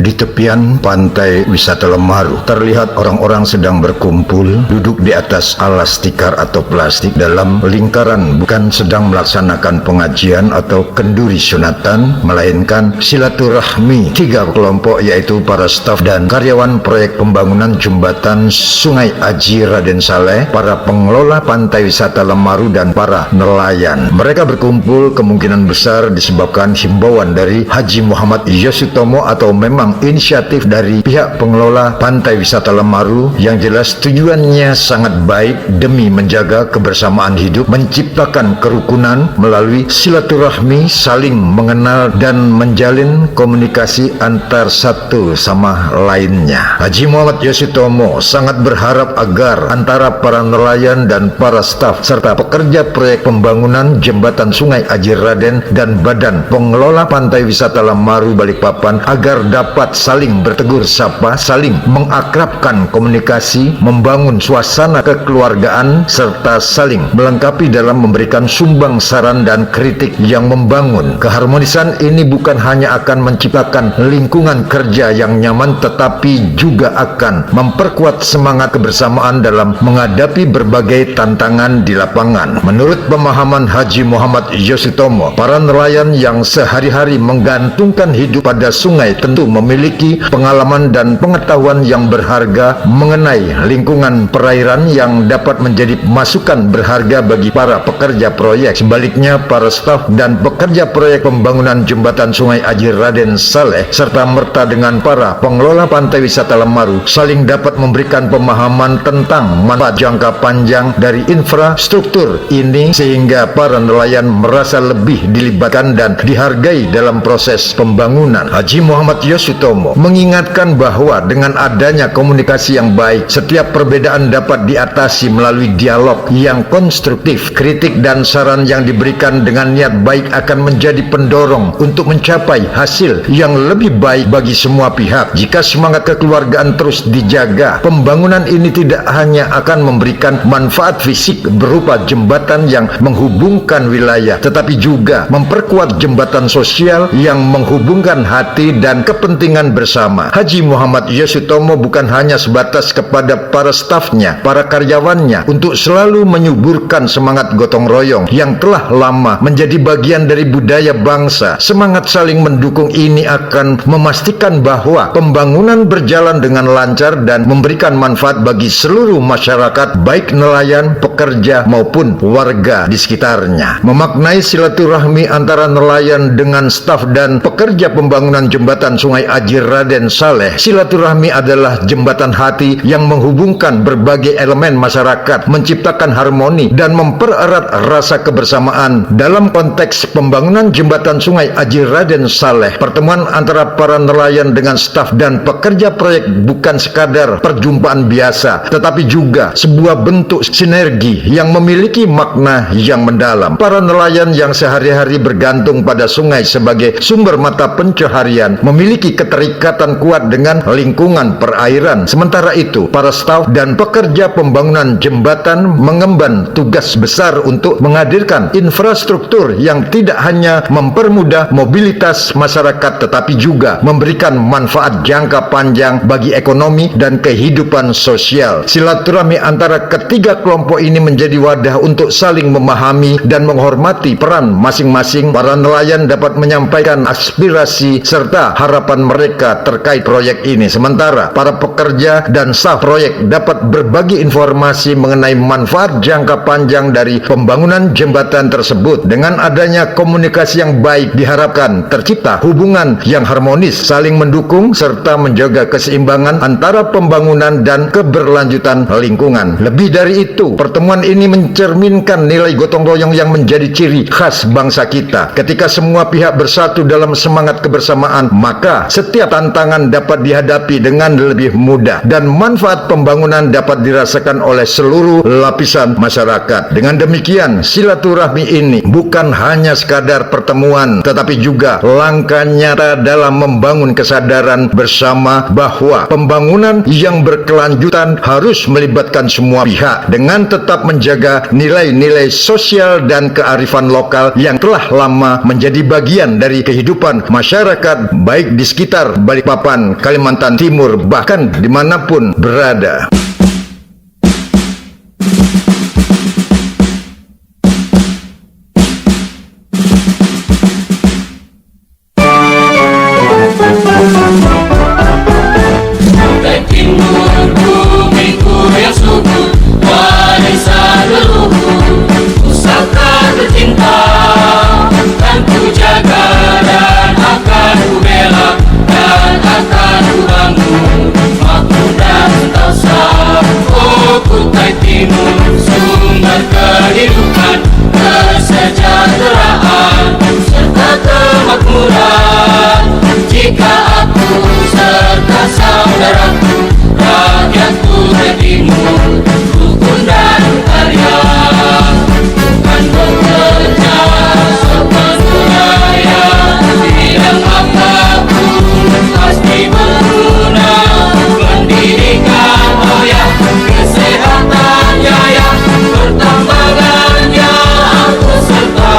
Di tepian pantai wisata Lemaru, terlihat orang-orang sedang berkumpul, duduk di atas alas tikar atau plastik dalam lingkaran, bukan sedang melaksanakan pengajian atau kenduri sunatan, melainkan silaturahmi tiga kelompok, yaitu para staf dan karyawan proyek pembangunan jembatan Sungai Aji Raden Saleh, para pengelola pantai wisata Lemaru, dan para nelayan. Mereka berkumpul kemungkinan besar disebabkan himbauan dari Haji Muhammad Yosutomo atau memang inisiatif dari pihak pengelola pantai wisata Lemaru, yang jelas tujuannya sangat baik demi menjaga kebersamaan hidup, menciptakan kerukunan melalui silaturahmi, saling mengenal dan menjalin komunikasi antar satu sama lainnya. Haji Muhammad Yosutomo sangat berharap agar antara para nelayan dan para staf serta pekerja proyek pembangunan jembatan Sungai Aji Raden dan Badan Pengelola Pantai Wisata Lemaru Balikpapan agar dapat saling bertegur sapa, saling mengakrabkan komunikasi, membangun suasana kekeluargaan, serta saling melengkapi dalam memberikan sumbang saran dan kritik yang membangun. Keharmonisan ini bukan hanya akan menciptakan lingkungan kerja yang nyaman, tetapi juga akan memperkuat semangat kebersamaan dalam menghadapi berbagai tantangan di lapangan. Menurut pemahaman Haji Muhammad Yosutomo, para nelayan yang sehari-hari menggantungkan hidup pada sungai tentu memiliki pengalaman dan pengetahuan yang berharga mengenai lingkungan perairan yang dapat menjadi masukan berharga bagi para pekerja proyek. Sebaliknya, para staf dan pekerja proyek pembangunan jembatan Sungai Aji Raden Saleh serta merta dengan para pengelola pantai wisata Lemaru saling dapat memberikan pemahaman tentang manfaat jangka panjang dari infrastruktur ini, sehingga para nelayan merasa lebih dilibatkan dan dihargai dalam proses pembangunan. Haji Muhammad Yosutomo mengingatkan bahwa dengan adanya komunikasi yang baik, setiap perbedaan dapat diatasi melalui dialog yang konstruktif. Kritik dan saran yang diberikan dengan niat baik akan menjadi pendorong untuk mencapai hasil yang lebih baik bagi semua pihak. Jika semangat kekeluargaan terus dijaga, pembangunan ini tidak hanya akan memberikan manfaat fisik berupa jembatan yang menghubungkan wilayah, tetapi juga memperkuat jembatan sosial yang menghubungkan hati dan kepentingan bersama. Haji Muhammad Yosutomo bukan hanya sebatas kepada para stafnya, para karyawannya, untuk selalu menyuburkan semangat gotong royong yang telah lama menjadi bagian dari budaya bangsa. Semangat saling mendukung ini akan memastikan bahwa pembangunan berjalan dengan lancar dan memberikan manfaat bagi seluruh masyarakat, baik nelayan, pekerja, maupun warga di sekitarnya. Memaknai silaturahmi antara nelayan dengan staf dan pekerja pembangunan jembatan Sungai Aji Raden Saleh, silaturahmi adalah jembatan hati yang menghubungkan berbagai elemen masyarakat, menciptakan harmoni dan mempererat rasa kebersamaan. Dalam konteks pembangunan jembatan Sungai Aji Raden Saleh, pertemuan antara para nelayan dengan staf dan pekerja proyek bukan sekadar perjumpaan biasa, tetapi juga sebuah bentuk sinergi yang memiliki makna yang mendalam. Para nelayan yang sehari-hari bergantung pada sungai sebagai sumber mata pencaharian memiliki keterikatan kuat dengan lingkungan perairan. Sementara itu, para staf dan pekerja pembangunan jembatan mengemban tugas besar untuk menghadirkan infrastruktur yang tidak hanya mempermudah mobilitas masyarakat, tetapi juga memberikan manfaat jangka panjang bagi ekonomi dan kehidupan sosial. Silaturahmi antara ketiga kelompok ini menjadi wadah untuk saling memahami dan menghormati peran masing-masing. Para nelayan dapat menyampaikan aspirasi serta harapan mereka terkait proyek ini, sementara para pekerja dan staf proyek dapat berbagi informasi mengenai manfaat jangka panjang dari pembangunan jembatan tersebut. Dengan adanya komunikasi yang baik, diharapkan tercipta hubungan yang harmonis, saling mendukung serta menjaga keseimbangan antara pembangunan dan keberlanjutan lingkungan. Lebih dari itu, pertemuan ini mencerminkan nilai gotong royong yang menjadi ciri khas bangsa kita. Ketika semua pihak bersatu dalam semangat kebersamaan, maka setiap tantangan dapat dihadapi dengan lebih mudah dan manfaat pembangunan dapat dirasakan oleh seluruh lapisan masyarakat. Dengan demikian, silaturahmi ini bukan hanya sekadar pertemuan, tetapi juga langkah nyata dalam membangun kesadaran bersama bahwa pembangunan yang berkelanjutan harus melibatkan semua pihak dengan tetap menjaga nilai-nilai sosial dan kearifan lokal yang telah lama menjadi bagian dari kehidupan masyarakat baik di sekitar Blitar, Balikpapan, Kalimantan Timur, bahkan dimanapun berada. Timur bumiku yang subur, warisan leluhur, pusaka tercinta, akan ku jaga dan akan ku bela, dan akan ku bangun makmur dan sentosa. Oh Kutai Timur, sumber kehidupan, kesejahteraan, serta kemakmuran. Jika aku serta saudaraku, rakyat Kutai Timur, rukun dan karya, bukan bekerja sepenuh daya, bidang apapun pasti berguna. Pendidikan hoya, kesehatan jaya, pertambangannya aku serta.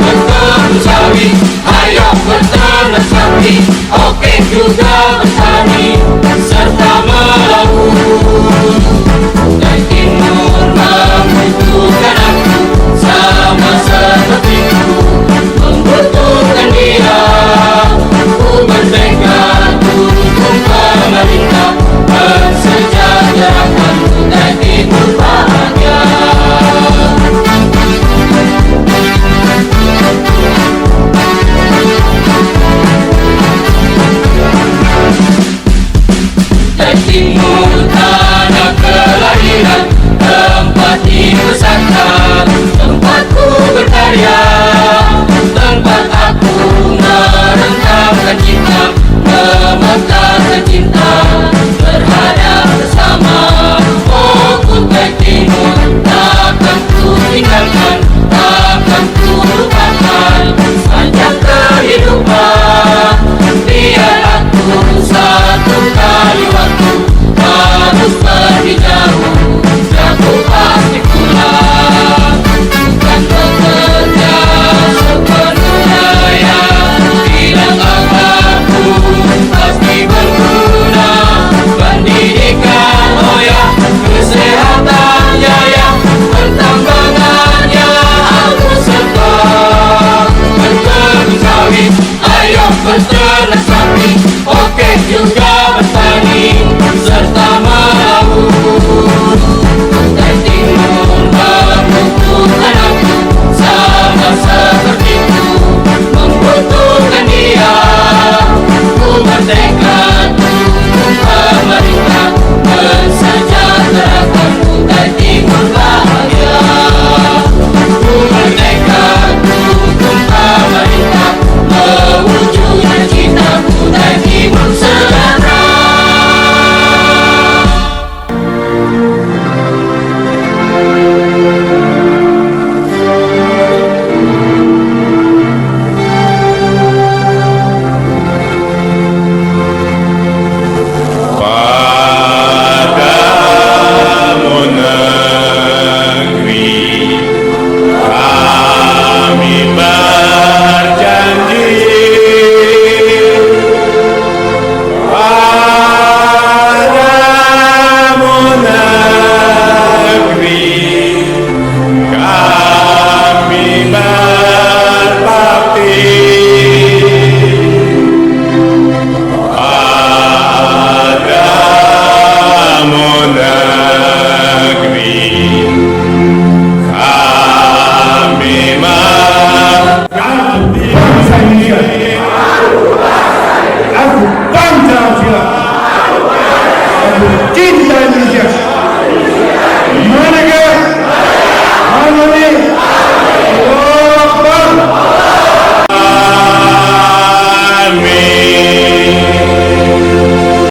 Berkebun sawit, ayo berternak sapi, oke juga bertani serta melaut. Kutai Timur membutuhkan aku, sama sepertiku membutuhkan dia. Ku bertekad dukung pemerintah, mensejahterakan Kutai Timur bahagia. Kutai Timur tanah kelahiran, tempat dibesarkan, tempatku berkarya, tempat aku merentangkan cinta, memekarkan cinta, berhadap bersama. Oh Kutai Timur, takkan ku tinggalkan, takkan ku lupakan, sepanjang kehidupan. Biar aku satu kali waktu harus pergi jauh, aku pasti pulang. Bukan bekerja sepenuh daya, bidang apapun pasti berguna. Pendidikan hoya, kesehatan jaya, pertambangannya aku serta. Berkebun sawit, ayo berternak sapi, oke juga